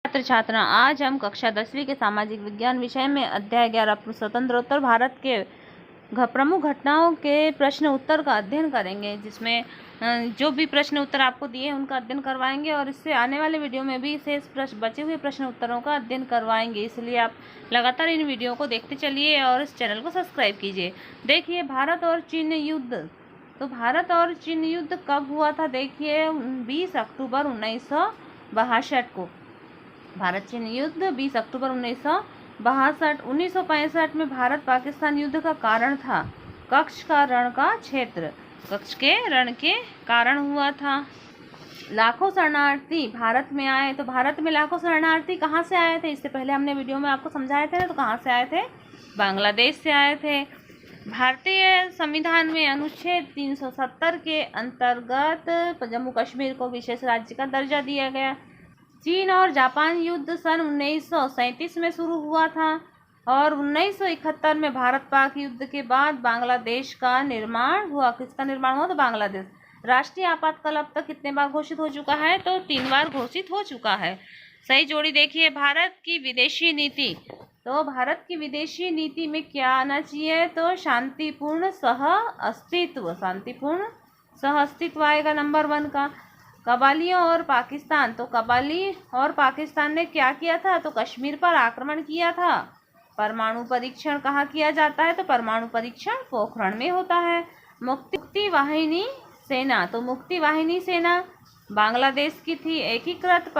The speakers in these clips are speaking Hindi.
छात्र छात्रा, आज हम कक्षा 10वीं के सामाजिक विज्ञान विषय में अध्याय 11 स्वतंत्रोत्तर भारत के प्रमुख घटनाओं के प्रश्न उत्तर का अध्ययन करेंगे, जिसमें जो भी प्रश्न उत्तर आपको दिए उनका अध्ययन करवाएंगे और इससे आने वाले वीडियो में भी शेष बचे हुए प्रश्न उत्तरों का अध्ययन करवाएंगे। इसलिए आप लगातार इन वीडियो को देखते चलिए और इस चैनल को सब्सक्राइब कीजिए। देखिए, भारत और चीन युद्ध। तो भारत और चीन युद्ध कब हुआ था? देखिए, 20 अक्टूबर 1962 को भारत चीन युद्ध 20 अक्टूबर 1965 में भारत पाकिस्तान युद्ध का कारण था कच्छ का रण का क्षेत्र। कच्छ के रण के कारण हुआ था। लाखों शरणार्थी भारत में आए। तो भारत में लाखों शरणार्थी कहाँ से आए थे? इससे पहले हमने वीडियो में आपको समझाए थे। तो कहाँ से आए थे? बांग्लादेश से आए थे। भारतीय संविधान में अनुच्छेद 370 के अंतर्गत जम्मू कश्मीर को विशेष राज्य का दर्जा दिया गया। चीन और जापान युद्ध सन 1937 में शुरू हुआ था और 1971 में भारत पाक युद्ध के बाद बांग्लादेश का निर्माण हुआ। किसका निर्माण हुआ? तो बांग्लादेश। राष्ट्रीय आपातकाल अब तक कितने बार घोषित हो चुका है? तो 3 बार घोषित हो चुका है। सही जोड़ी देखिए, भारत की विदेशी नीति। तो भारत की विदेशी नीति में क्या आना चाहिए? तो शांतिपूर्ण सह अस्तित्व। शांतिपूर्ण सह अस्तित्व आएगा नंबर 1 का। कबालियों और पाकिस्तान। तो कबाली और पाकिस्तान ने क्या किया था? तो कश्मीर पर आक्रमण किया था। परमाणु परीक्षण कहाँ किया जाता है? तो परमाणु परीक्षण पोखरण में होता है। मुक्ति वाहिनी सेना। तो मुक्ति वाहिनी सेना बांग्लादेश की थी। एकीकृत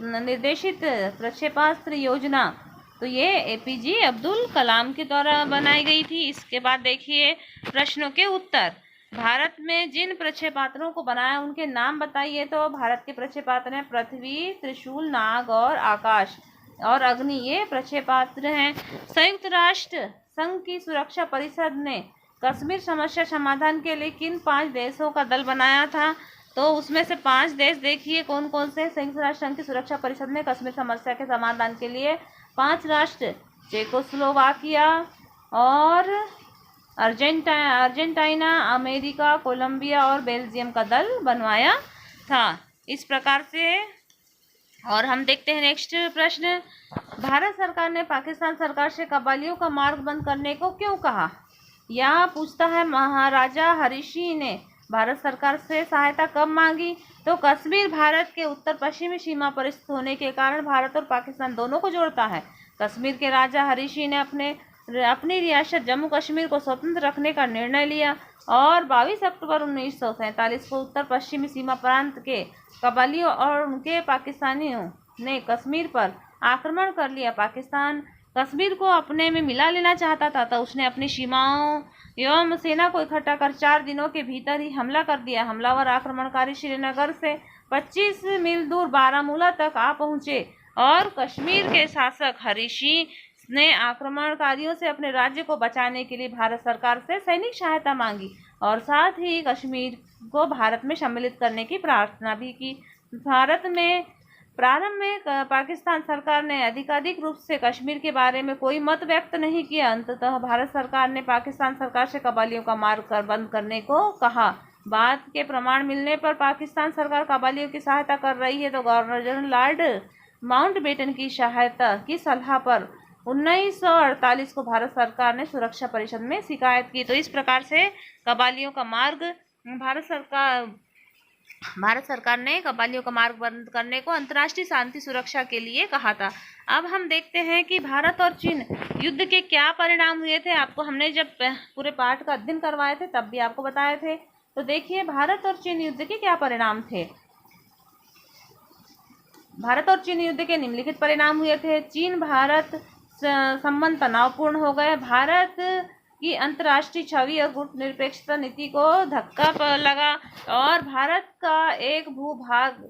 निर्देशित प्रक्षेपास्त्र योजना। तो ये एपीजे अब्दुल कलाम के द्वारा बनाई गई थी। इसके बाद देखिए प्रश्नों के उत्तर। भारत में जिन प्रक्षेपास्त्रों को बनाया उनके नाम बताइए। तो भारत के प्रक्षेपास्त्र हैं पृथ्वी, त्रिशूल, नाग और आकाश और अग्नि। ये प्रक्षेपास्त्र हैं। संयुक्त राष्ट्र संघ की सुरक्षा परिषद ने कश्मीर समस्या समाधान के लिए किन 5 देशों का दल बनाया था? तो उसमें से 5 देश देखिए कौन कौन से। संयुक्त राष्ट्र संघ की सुरक्षा परिषद में कश्मीर समस्या के समाधान के लिए 5 राष्ट्र चेकोस्लोवाकिया और अर्जेंटीना, अमेरिका, कोलंबिया और बेल्जियम का दल बनवाया था। इस प्रकार से। और हम देखते हैं नेक्स्ट प्रश्न। भारत सरकार ने पाकिस्तान सरकार से कबालियों का मार्ग बंद करने को क्यों कहा? यह पूछता है महाराजा हरीश सिंह ने भारत सरकार से सहायता कब मांगी? तो कश्मीर भारत के उत्तर पश्चिमी सीमा पर स्थित होने के कारण भारत और पाकिस्तान दोनों को जोड़ता है। कश्मीर के राजा हरीश सिंह ने अपनी रियासत जम्मू कश्मीर को स्वतंत्र रखने का निर्णय लिया और 22 अक्टूबर 1947 को उत्तर पश्चिमी सीमा प्रांत के कबालियों और उनके पाकिस्तानियों ने कश्मीर पर आक्रमण कर लिया। पाकिस्तान कश्मीर को अपने में मिला लेना चाहता था, तो उसने अपनी सीमाओं एवं सेना को इकट्ठा कर 4 दिनों के भीतर ही हमला कर दिया। हमलावर आक्रमणकारी श्रीनगर से 25 मील दूर बारामूला तक आ पहुंचे और कश्मीर के शासक हरीश सिंह ने आक्रमणकारियों से अपने राज्य को बचाने के लिए भारत सरकार से सैनिक सहायता मांगी और साथ ही कश्मीर को भारत में सम्मिलित करने की प्रार्थना भी की। भारत में प्रारंभ में पाकिस्तान सरकार ने आधिकारिक रूप से कश्मीर के बारे में कोई मत व्यक्त नहीं किया। अंततः भारत सरकार ने पाकिस्तान सरकार से कबालियों का मार्ग बंद करने को कहा। बात के प्रमाण मिलने पर पाकिस्तान सरकार कबालियों की सहायता कर रही है। तो गवर्नर जनरल लॉर्ड माउंटबेटन की सलाह पर 1948 को भारत सरकार ने सुरक्षा परिषद में शिकायत की। तो इस प्रकार से कबालियों का मार्ग भारत सरकार ने कबालियों का मार्ग बंद करने को अंतर्राष्ट्रीय शांति सुरक्षा के लिए कहा था। अब हम देखते हैं कि भारत और चीन युद्ध के क्या परिणाम हुए थे। आपको हमने जब पूरे पाठ का अध्ययन करवाए थे तब भी आपको बताए थे। तो देखिए, भारत और चीन युद्ध के क्या परिणाम थे। भारत और चीन युद्ध के निम्नलिखित परिणाम हुए थे। चीन भारत संबंध तनावपूर्ण हो गए। भारत की अंतर्राष्ट्रीय छवि और गुट निरपेक्षता नीति को धक्का लगा और भारत का एक भूभाग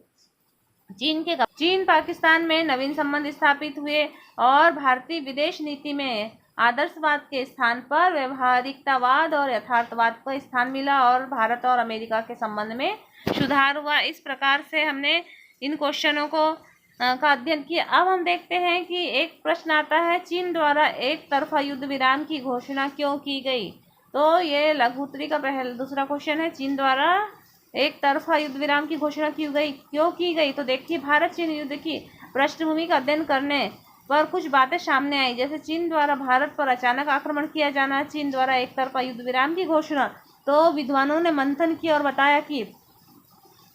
चीन पाकिस्तान में नवीन संबंध स्थापित हुए और भारतीय विदेश नीति में आदर्शवाद के स्थान पर व्यवहारिकतावाद और यथार्थवाद को स्थान मिला और भारत और अमेरिका के संबंध में सुधार हुआ। इस प्रकार से हमने इन क्वेश्चनों को का अध्ययन किया। अब हम देखते हैं कि एक प्रश्न आता है, चीन द्वारा एक तरफा युद्ध विराम की घोषणा क्यों की गई? तो ये लघु उत्तरी का दूसरा क्वेश्चन है। चीन द्वारा एक तरफा युद्ध विराम की घोषणा क्यों की गई? तो देखिए, भारत चीन युद्ध की पृष्ठभूमि का अध्ययन करने पर कुछ बातें सामने आई, जैसे चीन द्वारा भारत पर अचानक आक्रमण किया जाना, चीन द्वारा एक तरफा युद्ध विराम की घोषणा। तो विद्वानों ने मंथन किया और बताया कि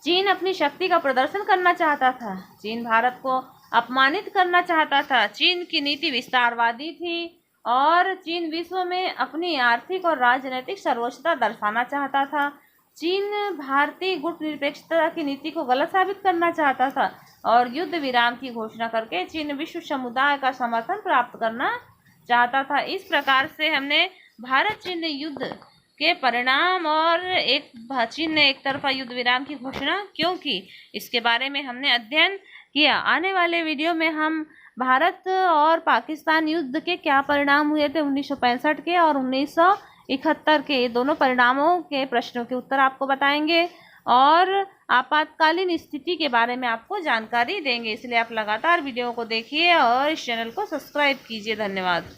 चीन अपनी शक्ति का प्रदर्शन करना चाहता था, चीन भारत को अपमानित करना चाहता था, चीन की नीति विस्तारवादी थी और चीन विश्व में अपनी आर्थिक और राजनीतिक सर्वोच्चता दर्शाना चाहता था। चीन भारतीय गुट निरपेक्षता की नीति को गलत साबित करना चाहता था और युद्ध विराम की घोषणा करके चीन विश्व समुदाय का समर्थन प्राप्त करना चाहता था। इस प्रकार से हमने भारत चीन युद्ध के परिणाम और चीन ने एक तरफा युद्ध विराम की घोषणा क्यों की, इसके बारे में हमने अध्ययन किया। आने वाले वीडियो में हम भारत और पाकिस्तान युद्ध के क्या परिणाम हुए थे 1965 के और 1971 के, ये दोनों परिणामों के प्रश्नों के उत्तर आपको बताएंगे और आपातकालीन स्थिति के बारे में आपको जानकारी देंगे। इसलिए आप लगातार वीडियो को देखिए और इस चैनल को सब्सक्राइब कीजिए। धन्यवाद।